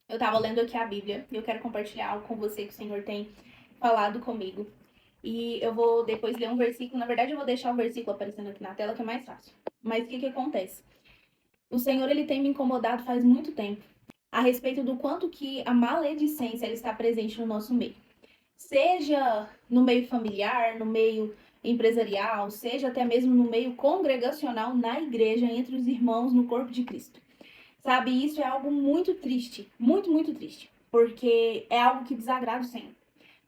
Eu tava lendo aqui a Bíblia e eu quero compartilhar algo com você que o Senhor tem falado comigo. E eu vou depois ler um versículo. Na verdade, eu vou deixar o versículo aparecendo aqui na tela, que é mais fácil. Mas o que acontece? O Senhor, ele tem me incomodado faz muito tempo a respeito do quanto que a maledicência ela está presente no nosso meio. Seja no meio familiar, no meio empresarial, seja até mesmo no meio congregacional, na igreja, entre os irmãos, no corpo de Cristo. Sabe, isso é algo muito triste, muito, muito triste, porque é algo que desagrada o Senhor.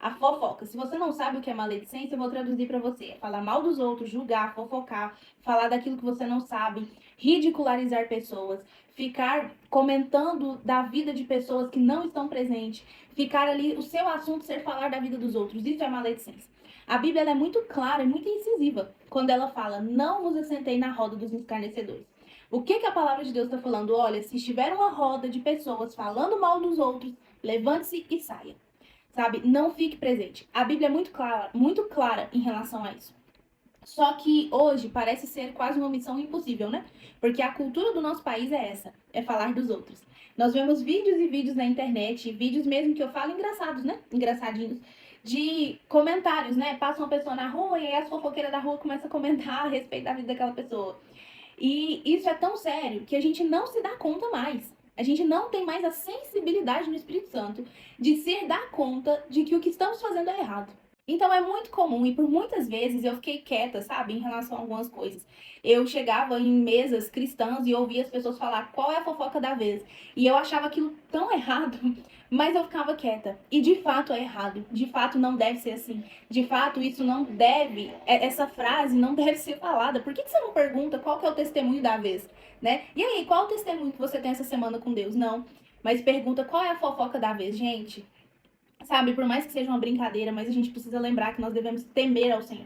A fofoca. Se você não sabe o que é maledicência, eu vou traduzir para você. É falar mal dos outros, julgar, fofocar, falar daquilo que você não sabe, ridicularizar pessoas, ficar comentando da vida de pessoas que não estão presentes, ficar ali, o seu assunto ser falar da vida dos outros. Isso é maledicência. A Bíblia ela é muito clara e muito incisiva quando ela fala: não vos assentei na roda dos escarnecedores. O que a palavra de Deus está falando? Olha, se estiver uma roda de pessoas falando mal dos outros, levante-se e saia. Sabe? Não fique presente. A Bíblia é muito clara em relação a isso. Só que hoje parece ser quase uma missão impossível, né? Porque a cultura do nosso país é essa, é falar dos outros. Nós vemos vídeos e vídeos na internet, vídeos mesmo que eu falo engraçados, né? Engraçadinhos, de comentários, né? Passa uma pessoa na rua e aí as fofoqueiras da rua começam a comentar a respeito da vida daquela pessoa. E isso é tão sério que a gente não se dá conta mais. A gente não tem mais a sensibilidade no Espírito Santo de se dar conta de que o que estamos fazendo é errado. Então é muito comum e por muitas vezes eu fiquei quieta, sabe, em relação a algumas coisas. Eu chegava em mesas cristãs e ouvia as pessoas falar qual é a fofoca da vez. E eu achava aquilo tão errado, mas eu ficava quieta. E de fato é errado. De fato não deve ser assim. De fato isso não deve, essa frase não deve ser falada. Por que você não pergunta qual que é o testemunho da vez, né? E aí, qual o testemunho que você tem essa semana com Deus? Não. Mas pergunta qual é a fofoca da vez, gente. Sabe, por mais que seja uma brincadeira, mas a gente precisa lembrar que nós devemos temer ao Senhor.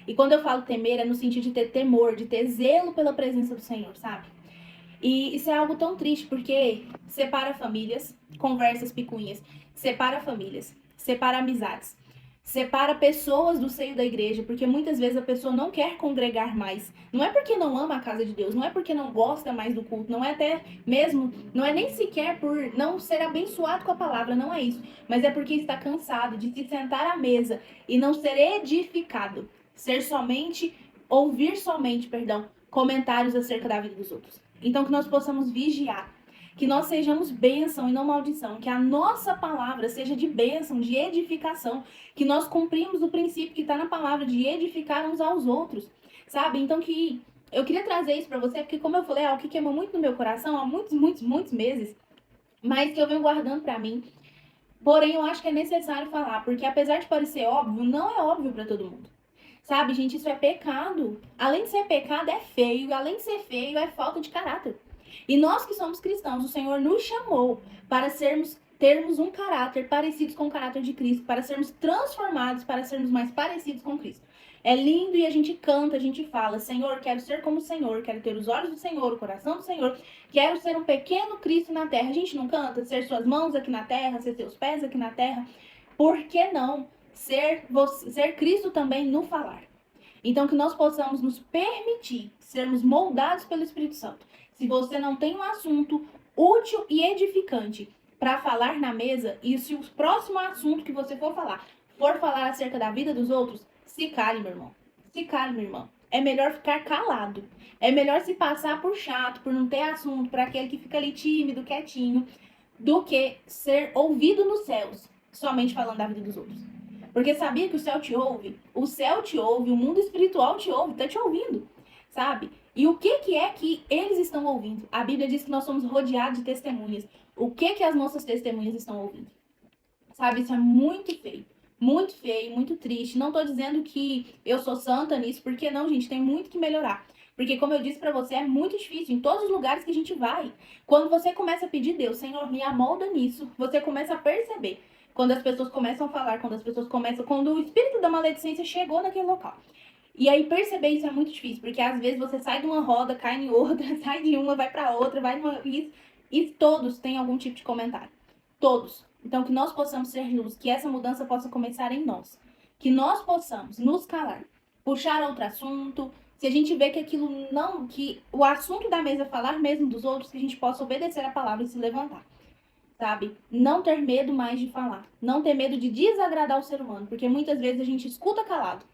E quando eu falo temer, é no sentido de ter temor, de ter zelo pela presença do Senhor, sabe? E isso é algo tão triste, porque separa famílias, conversas picuinhas, separa famílias, separa amizades, separa pessoas do seio da igreja, porque muitas vezes a pessoa não quer congregar mais. Não é porque não ama a casa de Deus, não é porque não gosta mais do culto, não é até mesmo, não é nem sequer por não ser abençoado com a palavra, não é isso, mas é porque está cansado de se sentar à mesa e não ser edificado, ser somente, ouvir somente, perdão, comentários acerca da vida dos outros. Então que nós possamos vigiar, que nós sejamos bênção e não maldição, que a nossa palavra seja de bênção, de edificação, que nós cumprimos o princípio que está na palavra de edificar uns aos outros, sabe? Então que eu queria trazer isso para você, porque como eu falei, é algo que queimou muito no meu coração há muitos, muitos, muitos meses, mas que eu venho guardando para mim. Porém, eu acho que é necessário falar, porque apesar de parecer óbvio, não é óbvio para todo mundo. Sabe, gente, isso é pecado. Além de ser pecado, é feio. Além de ser feio, é falta de caráter. E nós que somos cristãos, o Senhor nos chamou para termos um caráter parecidos com o caráter de Cristo, para sermos transformados, para sermos mais parecidos com Cristo. É lindo e a gente canta, a gente fala: Senhor, quero ser como o Senhor, quero ter os olhos do Senhor, o coração do Senhor, quero ser um pequeno Cristo na terra. A gente não canta ser suas mãos aqui na terra, ser seus pés aqui na terra. Por que não ser Cristo também no falar? Então, que nós possamos nos permitir sermos moldados pelo Espírito Santo. Se você não tem um assunto útil e edificante para falar na mesa, e se o próximo assunto que você for falar acerca da vida dos outros, se cale, meu irmão. Se cale, meu irmão. É melhor ficar calado. É melhor se passar por chato, por não ter assunto, para aquele que fica ali tímido, quietinho, do que ser ouvido nos céus, somente falando da vida dos outros. Porque sabia que o céu te ouve? O céu te ouve, o mundo espiritual te ouve, tá te ouvindo, sabe? E o que é que eles estão ouvindo? A Bíblia diz que nós somos rodeados de testemunhas. O que as nossas testemunhas estão ouvindo? Sabe, isso é muito feio, muito triste. Não tô dizendo que eu sou santa nisso, porque não, gente, tem muito que melhorar. Porque, como eu disse pra você, é muito difícil em todos os lugares que a gente vai. Quando você começa a pedir Deus, Senhor, me amolda nisso, você começa a perceber. Quando as pessoas começam a falar, quando o espírito da maledicência chegou naquele local. E aí perceber isso é muito difícil, porque às vezes você sai de uma roda, cai em outra, sai de uma, vai pra outra, vai numa. E todos têm algum tipo de comentário. Todos. Então, que nós possamos ser luz, que essa mudança possa começar em nós. Que nós possamos nos calar, puxar outro assunto. Se a gente vê que aquilo não, que o assunto da mesa é falar mesmo dos outros, que a gente possa obedecer a palavra e se levantar. sabe? Não ter medo mais de falar. Não ter medo de desagradar o ser humano. Porque muitas vezes a gente escuta calado.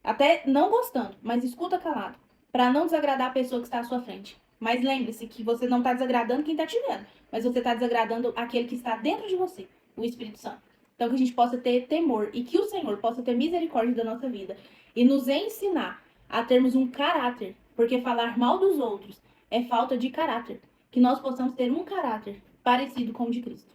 Até não gostando, mas escuta calado. Pra não desagradar a pessoa que está à sua frente. Mas lembre-se que você não tá desagradando quem tá te vendo. Mas você tá desagradando aquele que está dentro de você. O Espírito Santo. Então que a gente possa ter temor. E que o Senhor possa ter misericórdia da nossa vida. E nos ensinar a termos um caráter. Porque falar mal dos outros é falta de caráter. Que nós possamos ter um caráter parecido com o de Cristo.